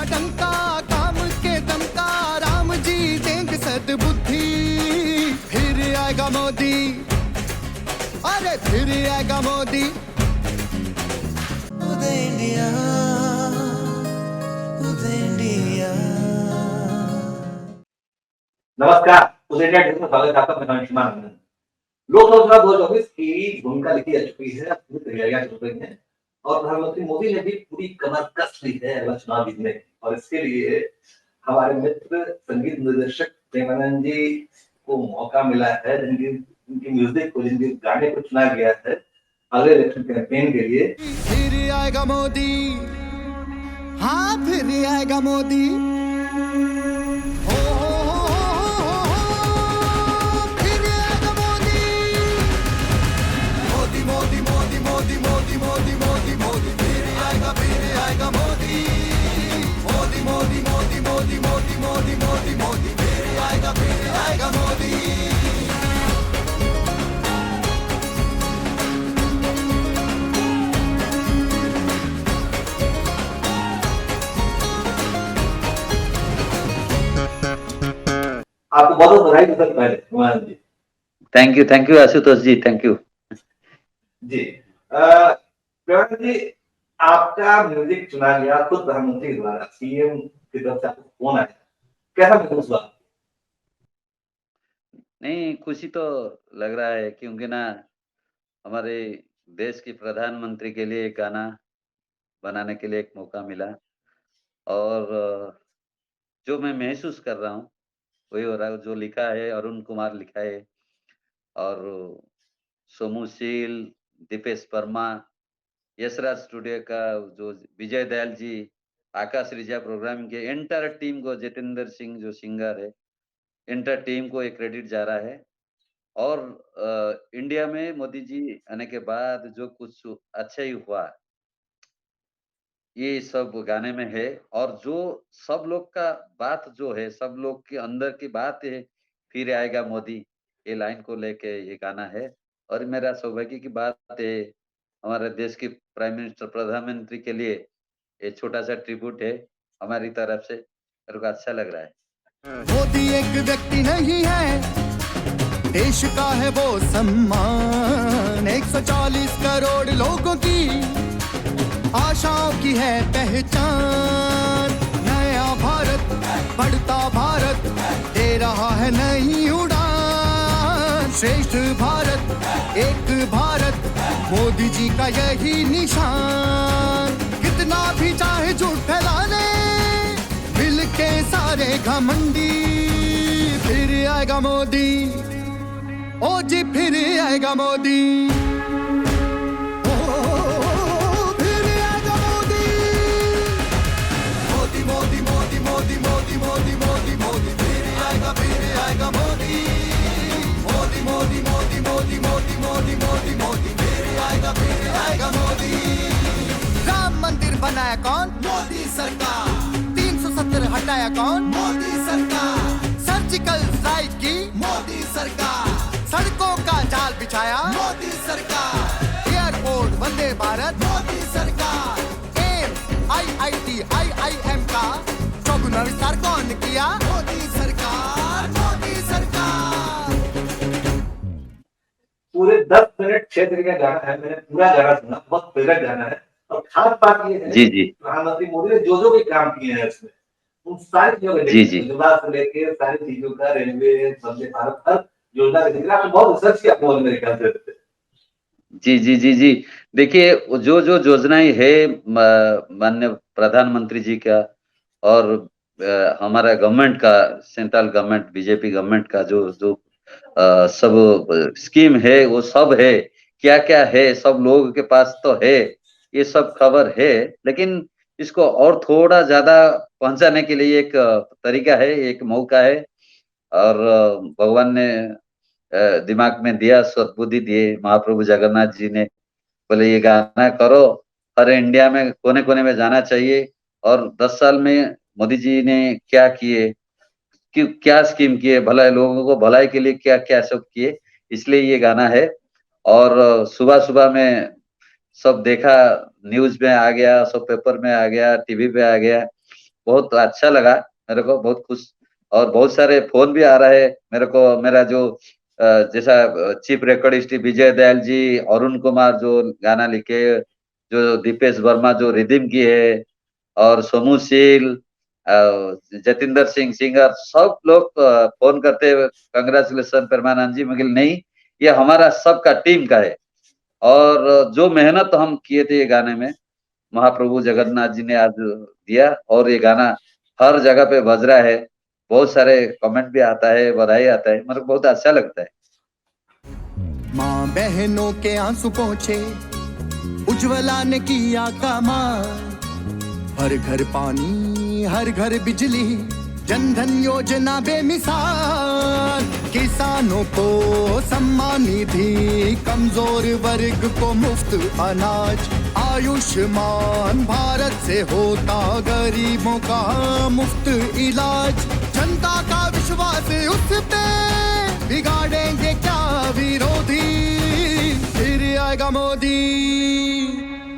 का डंका काम के दम का, राम जी देंगे सद्बुद्धि, फिर आएगा मोदी, अरे फिर आएगा मोदी। उदय इंडिया, उदय इंडिया। नमस्कार, उदय इंडिया न्यूज़ में स्वागत है आपका। मैं अंशुमान आनंद। लोकसभा चुनाव 2024 की भूमिका लिखी जा चुकी है, पूरी तैयारियां चल रही हैं और प्रधानमंत्री मोदी ने भी पूरी कमर कस ली है अगला चुनाव जीतने की। और इसके लिए हमारे मित्र संगीत निर्देशक प्रेमानंद जी को मौका मिला है, जिनकी म्यूजिक को, जिनके गाने को चुना गया है अगले इलेक्शन कैंपेन के लिए। फिर आएगा मोदी, हाँ फिर आएगा मोदी। आपको बहुत बहुत बधाई सबसे पहले Premanand ji. Thank you Ashutosh ji, thank you जी। प्रेमानंद जी, आपका म्यूजिक चुना गया खुद प्रधानमंत्री के द्वारा, सीएम की तरफ से आपको फोन आया, कैसा महसूस हुआ? नहीं, खुशी तो लग रहा है क्योंकि ना हमारे देश की प्रधानमंत्री के लिए एक गाना बनाने के लिए एक मौका मिला और जो मैं महसूस कर रहा हूँ वही हो रहा है। जो लिखा है अरुण कुमार लिखा है और सोमू शील, दीपेश वर्मा, यशराज स्टूडियो का जो विजय दयाल जी, आकाश रिजा प्रोग्रामिंग के एंटायर टीम को, जितेंद्र सिंह जो सिंगर है, एंटायर टीम को एक क्रेडिट जा रहा है। और इंडिया में मोदी जी आने के बाद जो कुछ अच्छा ही हुआ ये सब गाने में है। और जो सब लोग का बात जो है, सब लोग के अंदर की बात है, फिर आएगा मोदी, ये लाइन को लेके ये गाना है। और मेरा सौभाग्य की बात है, हमारे देश की प्राइम मिनिस्टर, प्रधानमंत्री के लिए ये छोटा सा ट्रिब्यूट है हमारी तरफ से। मेरे को अच्छा लग रहा है। मोदी एक व्यक्ति नहीं है, देश का है वो सम्मान। 140 करोड़ लोगों की आशाओं की है पहचान। नया भारत, बढ़ता भारत, दे रहा है नई उड़ान। श्रेष्ठ भारत, एक भारत, मोदी जी का यही निशान। कितना भी चाहे झूठ फैलाने, मिल के सारे घमंडी, फिर आएगा मोदी, ओ जी फिर आएगा मोदी। राम मंदिर बनाया कौन? मोदी सरकार। 370 हटाया कौन? मोदी सरकार। सर्जिकल स्ट्राइक की? मोदी सरकार। सड़कों का जाल बिछाया? मोदी सरकार। एयरपोर्ट वंदे भारत? मोदी सरकार। एम्स, IIT, IIM का चौगुना विस्तार कौन किया? मोदी सरकार, मोदी सरकार। पूरे 10 मिनट क्षेत्र का गाना है, मैंने पूरा गाना सुना, बहुत फेवरेट गाना है। और खास बात ये है, जी प्रधानमंत्री मोदी ने जो भी काम किए हैं इसमें, उन सारी चीजों का योजना से लेके सारी चीजों का, रेलवे, वंदे भारत, हर योजना का जिक्र आपने बहुत रिसर्च किया अपने मेरे ख्याल से। जी। देखिए, जो जो योजनाएं है माननीय प्रधानमंत्री जी का और हमारा गवर्नमेंट का, सेंट्रल गवर्नमेंट, बीजेपी गवर्नमेंट का जो जो सब स्कीम है, वो सब है। क्या क्या है, सब लोगों के पास तो है, ये सब खबर है, लेकिन इसको और थोड़ा ज्यादा पहुंचाने के लिए एक तरीका है, एक मौका है। और भगवान ने दिमाग में दिया, सद्बुद्धि दिए महाप्रभु जगन्नाथ जी ने, बोले ये गाना करो, हर इंडिया में कोने कोने में जाना चाहिए। और 10 साल में मोदी जी ने क्या किए, क्या स्कीम किए, भलाई लोगों को भलाई के लिए क्या क्या सब किए, इसलिए ये गाना है। और सुबह सुबह में सब देखा, न्यूज में आ गया, सब पेपर में आ गया, टीवी पे आ गया। बहुत अच्छा लगा मेरे को, बहुत खुश। और बहुत सारे फोन भी आ रहे हैं मेरे को। मेरा जो जैसा चीफ रिकॉर्डिस्ट विजय दयाल जी, अरुण कुमार जो गाना लिखे, जो दीपेश वर्मा जो रिदिम की है, और सोमू शील, जतिंदर सिंह सिंगर, सब लोग फोन करते हुए कंग्रेचुलेशन परमानंद जी। मगर नहीं, ये हमारा सबका टीम का है। और जो मेहनत हम किए थे ये गाने में, महाप्रभु जगन्नाथ जी ने आज दिया, और ये गाना हर जगह पे बज रहा है। बहुत सारे कमेंट भी आता है, बधाई आता है, मेरे को बहुत अच्छा लगता है। माँ बहनों के आंसू पहुंचे, उज्ज्वला ने किया कमाल। हर घर पानी, हर घर बिजली, जन धन योजना बेमिसाल। किसानों को सम्मान निधि, कमजोर वर्ग को मुफ्त अनाज। आयुष्मान भारत से होता गरीबों का मुफ्त इलाज। जनता का विश्वास उस पे, बिगाड़ेंगे क्या विरोधी। फिर आएगा मोदी,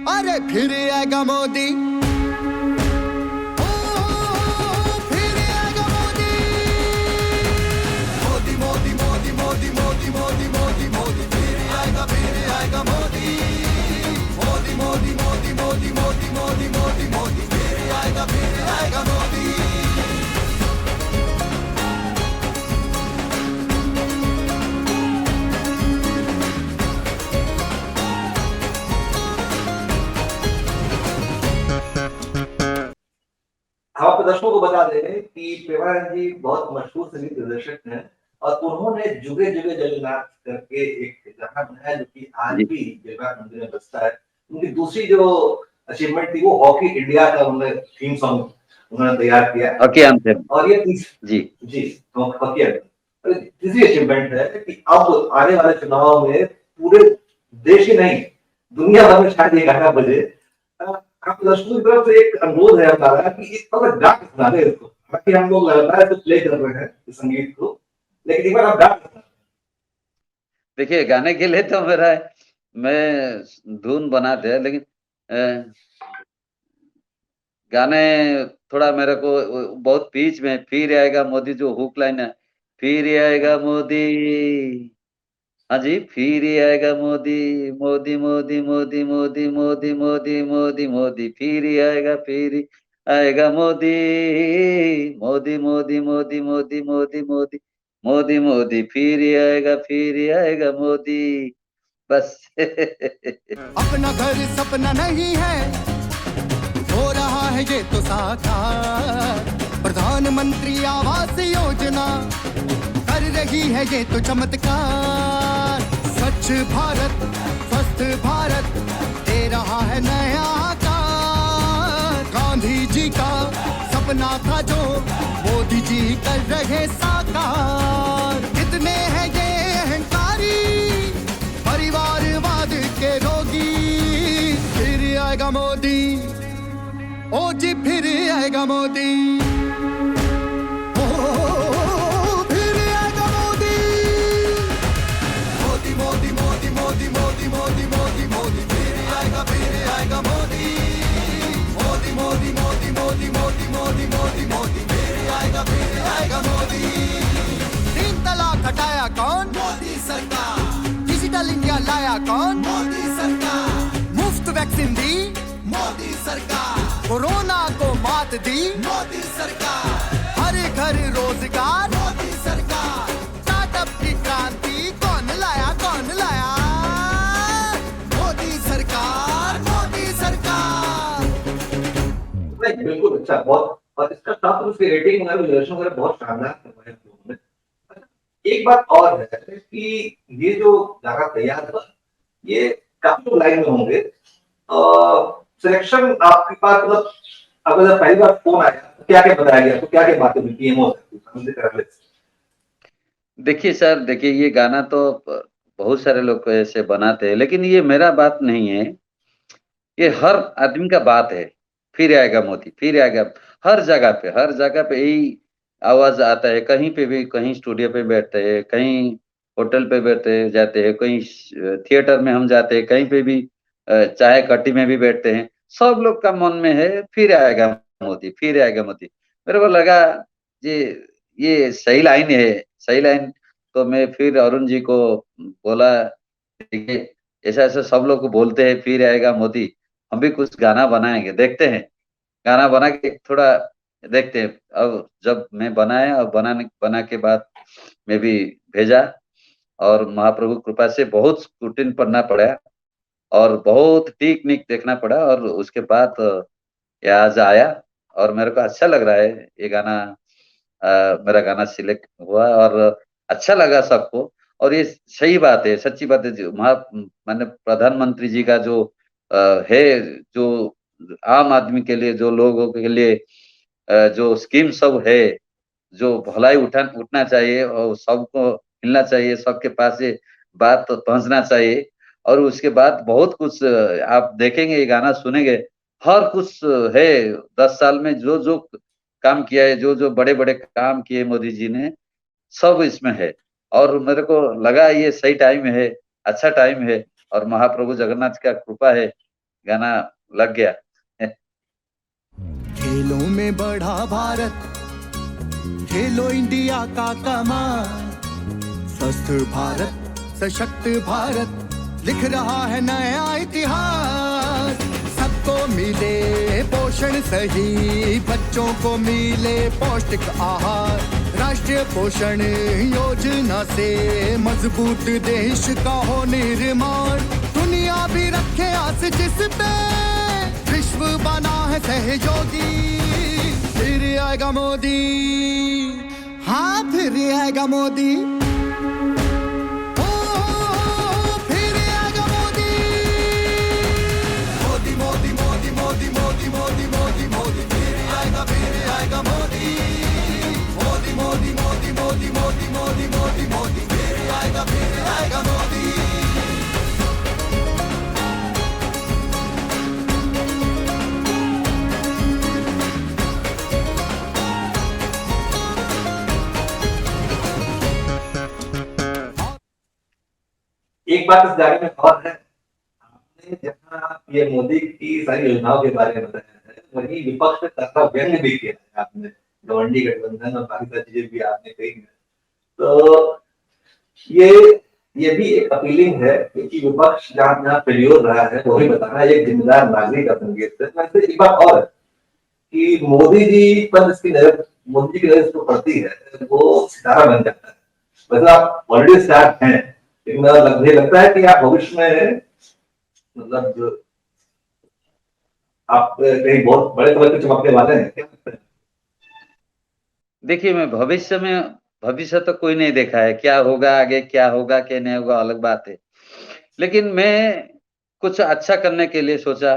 अरे फिर आएगा मोदी। हम आपके दर्शकों को बता दें कि प्रेमानंद जी बहुत मशहूर संगीत निर्देशक हैं, और उन्होंने जुगे जुगे जगन्नाथ करके एक गाना बनाया जो कि आज भी जगन्नाथ मंदिर में बजता है। उनकी दूसरी जो अचीवमेंट थी वो हॉकी इंडिया का उन्होंने थीम सॉन्ग उन्होंने तैयार किया। Hockey anthem. और ये जी हॉकी एंथम। तीसरी अचीवमेंट है कि अब आने वाले चुनाव में पूरे देश ही नहीं, दुनिया भर में शायद ये गाना बजे। आप दर्शकों की तरफ से एक अनुरोध है हमारा कि इस पर गा के सुना दे इसको। बाकी हम लोग लगातार तो प्ले कर रहे हैं इस संगीत को, लेकिन एक बार आप गा के सुना। देखिए, गाने के लिए तो मेरा मैं धुन बना दे, लेकिन गाने थोड़ा मेरे को बहुत बीच में, फिर आएगा मोदी जो हुक लाइन है, फिर आएगा मोदी, हाँ जी, फिर आएगा मोदी, मोदी मोदी मोदी मोदी मोदी मोदी मोदी मोदी, फिर आएगा मोदी, मोदी मोदी मोदी मोदी मोदी मोदी मोदी मोदी, फिर आएगा मोदी, बस। अपना घर सपना नहीं है, हो रहा है ये तो साकार। प्रधानमंत्री आवास योजना कर रही है ये तो चमत्कार। स्वच्छ भारत, स्वस्थ भारत दे रहा है नया आकार। गांधी जी का सपना था जो मोदी जी कर रहे साकार। कितने हैं ये अहंकारी, परिवारवाद के रोगी। फिर आएगा मोदी, ओ जी फिर आएगा मोदी। हटाया कौन? मोदी सरकार। डिजिटल इंडिया लाया कौन? मोदी सरकार। मुफ्त वैक्सीन दी? मोदी सरकार। कोरोना को मात दी? मोदी सरकार। हर घर रोजगार? मोदी सरकार। स्टार्टअप की क्रांति कौन लाया, कौन लाया? मोदी सरकार, मोदी सरकार। बिल्कुल अच्छा, बहुत। और इसका साथ उसकी रेटिंग वगैरह बहुत शानदार है। एक बात और है कि ये जो गाना तैयार हुआ, ये काफी लाइन में होंगे। सिलेक्शन आपके पास, मतलब अगर पहली बार फोन आया तो क्या क्या बताया गया, तो क्या क्या बातें मिलती है? देखिए सर, देखिए ये गाना तो बहुत सारे लोग ऐसे बनाते हैं, लेकिन ये मेरा बात नहीं है, ये हर आदमी का बात है। फिर आएगा मोदी, फिर आएगा। हर जगह पे यही आवाज आता है। कहीं पे भी, कहीं स्टूडियो पे बैठते हैं, कहीं होटल पे बैठते जाते हैं, कहीं थिएटर में हम जाते हैं, कहीं पे भी चाय कट्टी में भी बैठते हैं, सब लोग का मन में है फिर आएगा मोदी, फिर आएगा मोदी। मेरे को लगा ये सही लाइन है, सही लाइन। तो मैं फिर अरुण जी को बोला, देखिए ऐसा ऐसा सब लोग को बोलते हैं फिर आएगा मोदी, हम भी कुछ गाना बनाएंगे, देखते हैं। गाना बना के थोड़ा देखते हैं। अब जब मैं बनाया और बना के बाद मैं भी भेजा, और महाप्रभु कृपा से बहुत स्क्रूटिन पढ़ना पड़ा और बहुत टेक्निक देखना पड़ा, और उसके बाद ये आज आया और मेरे को अच्छा लग रहा है ये गाना। मेरा गाना सिलेक्ट हुआ और अच्छा लगा सबको। और ये सही बात है, सच्ची बात है। माननीय प्रधानमंत्री जी का जो है, जो आम आदमी के लिए, जो लोगों के लिए जो स्कीम सब है, जो भलाई उठना चाहिए और सबको मिलना चाहिए, सबके पास ये बात पहुंचना चाहिए। और उसके बाद बहुत कुछ आप देखेंगे, ये गाना सुनेंगे, हर कुछ है। 10 साल में जो जो काम किया है, जो जो बड़े बड़े काम किए मोदी जी ने, सब इसमें है। और मेरे को लगा ये सही टाइम है, अच्छा टाइम है, और महाप्रभु जगन्नाथ का कृपा है, गाना लग गया। खेलों में बढ़ा भारत, खेलो इंडिया का कमाल, स्वस्थ भारत, सशक्त भारत, लिख रहा है नया इतिहास। सबको मिले पोषण सही, बच्चों को मिले पौष्टिक आहार, राष्ट्रीय पोषण योजना से मजबूत देश का हो निर्माण। दुनिया भी रखे आस जिस पे, विश्व बना है सहयोगी, फिर आएगा मोदी, हाँ फिर आएगा मोदी, फिर आएगा मोदी। मोदी मोदी मोदी मोदी मोदी मोदी मोदी मोदी, फिर आएगा मोदी। मोदी मोदी मोदी मोदी मोदी मोदी मोदी मोदी, फिर आएगा मोदी। एक बात इस गाने में और है, आपने जहाँ ये मोदी की सारी योजनाओं के बारे में बताया है, वही विपक्ष पे तगड़ा व्यंग्य भी किया है आपने, गवर्नमेंट गठबंधन और बाकी सारी चीजें भी आपने कही है। तो ये भी एक अपीलिंग है कि विपक्ष जहाँ जहाँ फेल्योर रहा है वही बताना है एक जिम्मेदार नागरिक अपने गेट से। वैसे एक बात और है कि मोदी जी पर इसकी नजर, मोदी जी की नजर जो पड़ती है वो सितारा बन जाता है। वैसे आप ऑलरेडी स्टार हैं, लेकिन मुझे लगता है कि आप भविष्य में मतलब आप कहीं बहुत बड़े तौर पर चमकने वाले हैं, क्या लगता है? देखिए, मैं भविष्य तो कोई नहीं देखा है, क्या होगा आगे, क्या होगा क्या नहीं होगा अलग बात है। लेकिन मैं कुछ अच्छा करने के लिए सोचा,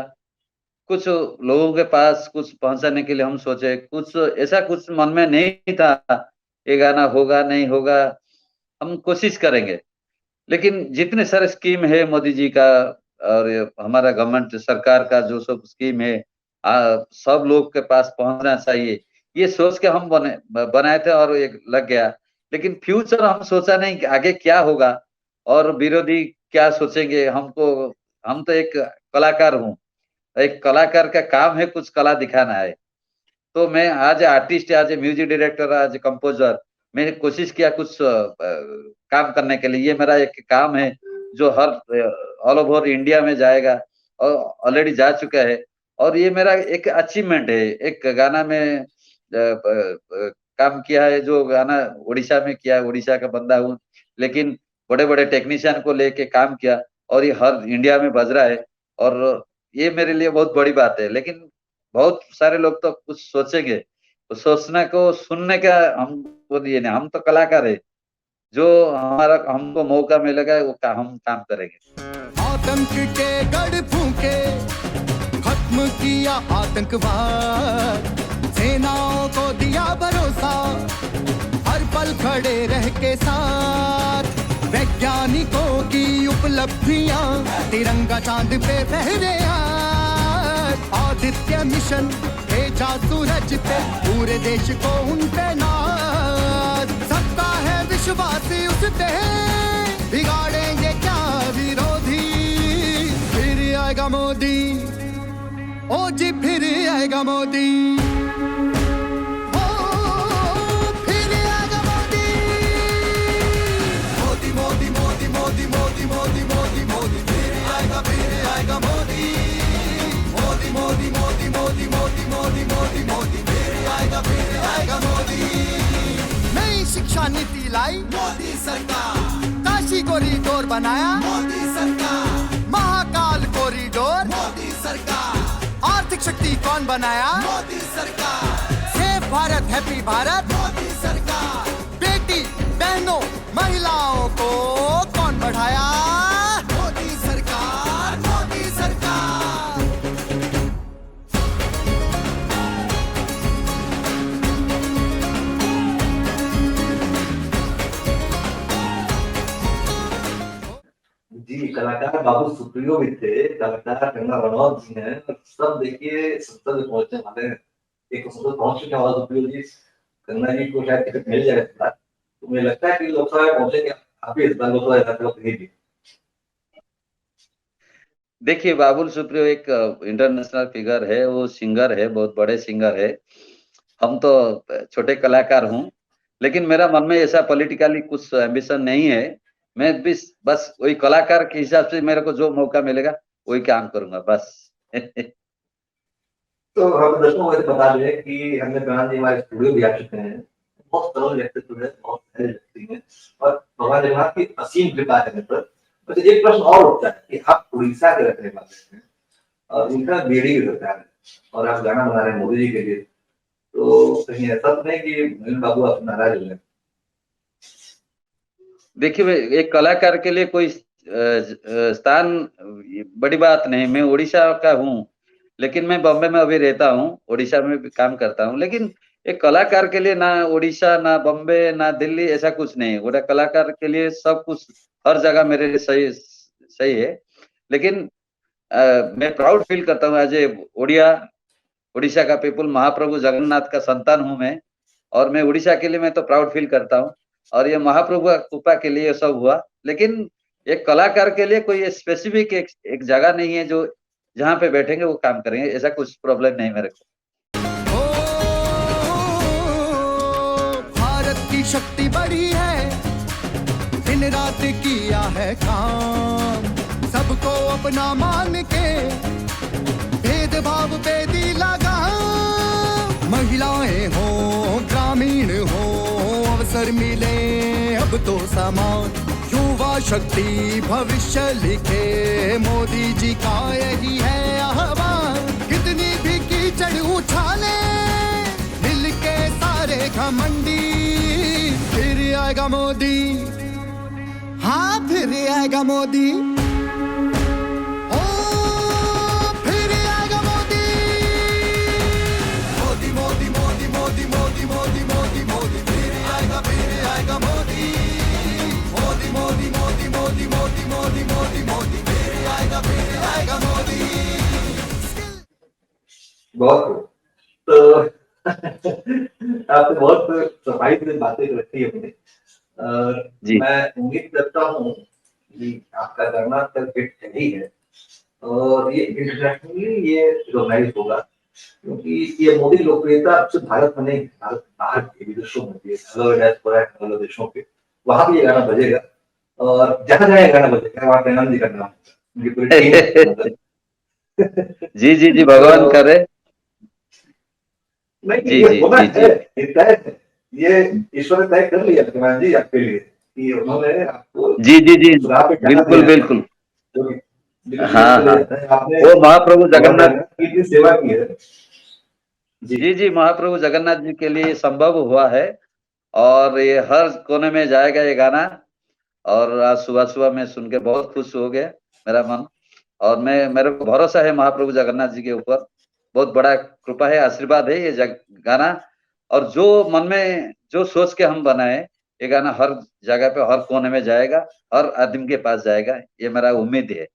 कुछ लोगों के पास कुछ पहुंचाने के लिए हम सोचे, कुछ ऐसा कुछ मन में नहीं था ये गाना होगा नहीं होगा, हम कोशिश करेंगे। लेकिन जितने सारे स्कीम है मोदी जी का और हमारा गवर्नमेंट सरकार का जो सब स्कीम है, सब लोग के पास पहुंचना चाहिए, ये सोच के हम बनाए थे और एक लग गया। लेकिन फ्यूचर हम सोचा नहीं कि आगे क्या होगा और विरोधी क्या सोचेंगे। हम तो एक कलाकार हूँ, एक कलाकार का काम है कुछ कला दिखाना है। तो मैं आज आर्टिस्ट, आज म्यूजिक डायरेक्टर, आज कंपोजर, मैंने कोशिश किया कुछ काम करने के लिए। ये मेरा एक काम है जो हर ऑल ओवर इंडिया में जाएगा और ऑलरेडी जा चुका है। और ये मेरा एक अचीवमेंट है, एक गाना में काम किया है, जो गाना उड़ीसा में किया, उड़ीसा का बंदा हूँ, लेकिन बड़े बड़े टेक्नीशियन को लेके काम किया और ये हर इंडिया में बज रहा है। और ये मेरे लिए बहुत बड़ी बात है। लेकिन बहुत सारे लोग तो कुछ सोचेंगे, तो सोचने को सुनने का हमको दिए नहीं, हम तो कलाकार है, जो हमको मौका मिलेगा वो हम काम करेंगे। आतंक के गढ़ फूके, खत्म किया आतंकवाद, सेनाओं को दिया भरोसा, हर पल खड़े रह के साथ, वैज्ञानिकों की उपलब्धियां, तिरंगा चांद पे फहरे आज, आदित्य मिशन भेजा सूरज पे, पूरे देश को उन पे नाज, सबका है विश्वास उस पे, बिगाड़ेंगे क्या विरोधी, फिर आएगा मोदी, ओ जी फिर आएगा मोदी। शिक्षा नीति लाई मोदी सरकार, काशी कॉरिडोर बनाया मोदी सरकार, महाकाल कॉरिडोर मोदी सरकार, आर्थिक शक्ति कौन बनाया मोदी सरकार, सेफ भारत हैप्पी भारत मोदी सरकार, बेटी बहनों महिलाओं को कौन बढ़ाया मोदी सरकार, मोदी सरकार। जी, कलाकार बाबू सुप्रियो भी थे, कलाकार कंगना रनौत जी हैं, सब देखिए संसद में पहुंचने वाले हैं। एक संसद पहुंच चुके हैं बाबू सुप्रियो जी, कंगना जी को शायद टिकट मिल जाएगा इस बार। तो मुझे लगता है कि लोकसभा में पहुंचेंगे, आप भी इस बार लोकसभा भेजिए। देखिए बाबुल सुप्रियो एक इंटरनेशनल फिगर है, वो सिंगर है, बहुत बड़े सिंगर है। हम तो छोटे कलाकार हूँ, लेकिन मेरा मन में ऐसा पॉलिटिकली कुछ एम्बिशन नहीं है। मैं भी बस वही कलाकार के हिसाब से मेरे को जो मौका मिलेगा वही काम करूंगा बस। तो हम दर्शकों को बता दें कि हमने प्रधान जी हमारे स्टूडियो भी आ चुके हैं। बहुत सरल व्यक्तित्व है, बहुत सरल व्यक्ति है और भगवान जगन्नाथ की असीम कृपा है पर। बस एक प्रश्न और उठता है कि आप उड़ीसा के रहने वाले हैं और उनका बेड़ी भी होता है और आप गाना बना रहे हैं मोदी जी के लिए, तो कहीं ऐसा तो नहीं कि मोहन बाबू आप नाराज हो गए? देखिए एक कलाकार के लिए कोई स्थान बड़ी बात नहीं। मैं उड़ीसा का हूँ, लेकिन मैं बॉम्बे में अभी रहता हूँ, उड़ीसा में भी काम करता हूँ। लेकिन एक कलाकार के लिए ना उड़ीसा, ना बॉम्बे, ना दिल्ली, ऐसा कुछ नहीं। वो कलाकार के लिए सब कुछ हर जगह मेरे लिए सही सही है। लेकिन मैं प्राउड फील करता हूँ एज ए उड़ीसा का पीपुल। महाप्रभु जगन्नाथ का संतान हूँ मैं, और मैं उड़ीसा के लिए मैं तो प्राउड फील करता हूँ। और ये महाप्रभु का कृपा के लिए सब हुआ। लेकिन एक कलाकार के लिए कोई स्पेसिफिक एक जगह नहीं है जो जहाँ पे बैठेंगे वो काम करेंगे, ऐसा कुछ प्रॉब्लम नहीं मेरे को। भारत की शक्ति बड़ी है, दिन रात किया है काम, सबको अपना मान के भेदभाव पे दी लगा। महिलाएं हो ग्रामीण हो अवसर मिले अब तो समान, युवा शक्ति भविष्य लिखे मोदी जी का यही है आह्वान। कितनी भी कीचड़ उछाले मिलके सारे घमंडी, फिर आएगा मोदी, हाँ फिर आएगा मोदी, ओ फिर आएगा मोदी। मोदी मोदी मोदी मोदी मोदी मोदी मोदी मोदी फिर आएगा मोदी। मोदी मोदी मोदी मोदी मोदी मोदी मोदी मोदी फिर आएगा मोदी। बहुत खूब। तो आपने बहुत सफाई से बातें रखी है अपने। मैं उम्मीद करता हूँ कि आपका गाना तक हिट ही है और ये इंटरनेशनली ये रिकॉग्नाइज होगा, क्योंकि ये मोदी लोकप्रियता सिर्फ भारत में नहीं, भारत बाहर के विदेशों में भी, अलग देशों के वहां भी ये गाना बजेगा और जहां जहां गाना बजेगा वहां आनंद जी का नाम जी जी जी, भगवान करे। नहीं, जी ये जी होना जी है, जी, ये तय है, ये ईश्वर ने तय कर लिया कुमार जी आपके लिए कि उन्होंने आपको जी जी जी, सुराह पे चढ़ा बिल्कुल दिया है। बिल्कुल। जो हाँ हाँ, आपने वो महाप्रभु जगन्नाथ की इतनी सेवा की है। जी जी, महाप्रभु जगन्नाथ जी के लिए संभव हुआ है और ये हर कोने में जाएगा ये गाना। और आज सुबह सुबह मैं सुन के बहुत खुश हो गया मेरा मन। और मेरे को भरोसा है महाप्रभु जगन्नाथ जी के ऊपर, बहुत बड़ा कृपा है, आशीर्वाद है ये गाना। और जो मन में जो सोच के हम बनाए, ये गाना हर जगह पे हर कोने में जाएगा, हर आदमी के पास जाएगा, ये मेरा उम्मीद है।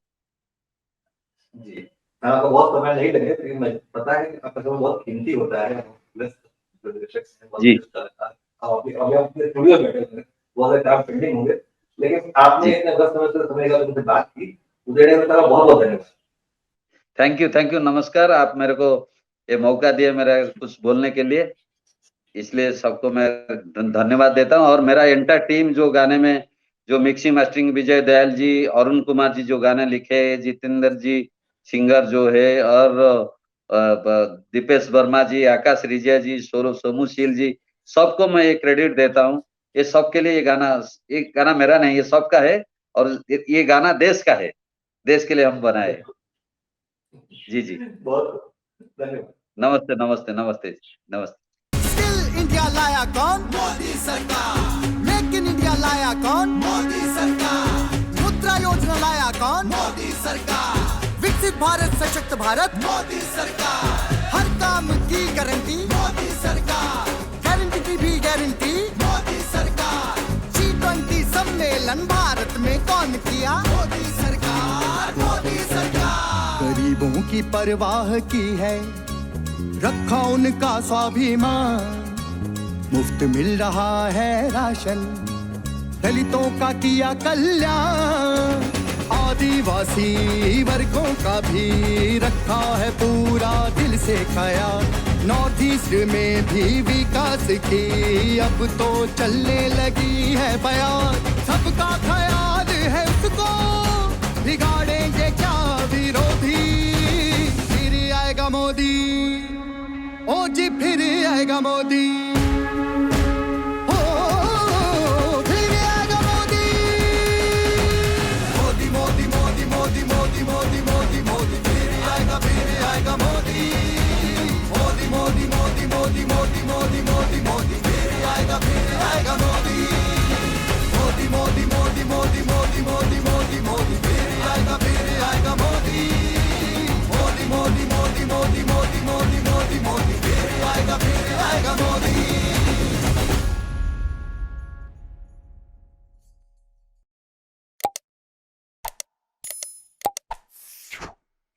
जी, आपको बहुत समय नहीं लगे, लेकिन मैं पता है कि आपका समय बहुत कीमती होता है। जी स्टूडियो में बैठे हैं, बहुत सारे काम पेंडिंग होंगे, लेकिन आपने इतने व्यस्त समय से समय निकाल मुझसे बात की, उधर बहुत बहुत धन्यवाद। थैंक यू, नमस्कार। आप मेरे को ये मौका दिया मेरा कुछ बोलने के लिए, इसलिए सबको मैं धन्यवाद देता हूँ। और मेरा एंटायर टीम जो गाने में जो मिक्सिंग मास्टरिंग, विजय दयाल जी, अरुण कुमार जी जो गाने लिखे, जितेंद्र जी सिंगर जो है, और दीपेश वर्मा जी, आकाश रिजिया जी, सौरभ सोमूशील जी, सबको मैं ये क्रेडिट देता हूँ। ये सबके लिए ये गाना मेरा नहीं, ये सबका है और ये गाना देश का है, देश के लिए हम बनाए। जी जी, बहुत धन्यवाद। नमस्ते नमस्ते नमस्ते नमस्ते। स्किल इंडिया लाया कौन? मोदी सरकार। मेक इन इंडिया लाया कौन? मोदी सरकार। मुद्रा योजना लाया कौन? मोदी सरकार। विकसित भारत सशक्त भारत? मोदी सरकार। हर काम की गारंटी? मोदी सरकार। गारंटी की भी गारंटी? मोदी सरकार। G20 सम्मेलन भारत में कौन किया? मोदी सरकार, मोदी सरकार। गरीबों की परवाह की है, रखा उनका स्वाभिमान, मुफ्त मिल रहा है राशन, दलितों का किया कल्याण, आदिवासी वर्गों का भी रखा है पूरा दिल से ख्याल, नॉर्थ ईस्ट में भी विकास की अब तो चलने लगी है बयान, सबका ख्याल है उसको बिगाड़ेंगे क्या विरोधी, फिर आएगा मोदी, ओ जी फिर आएगा मोदी।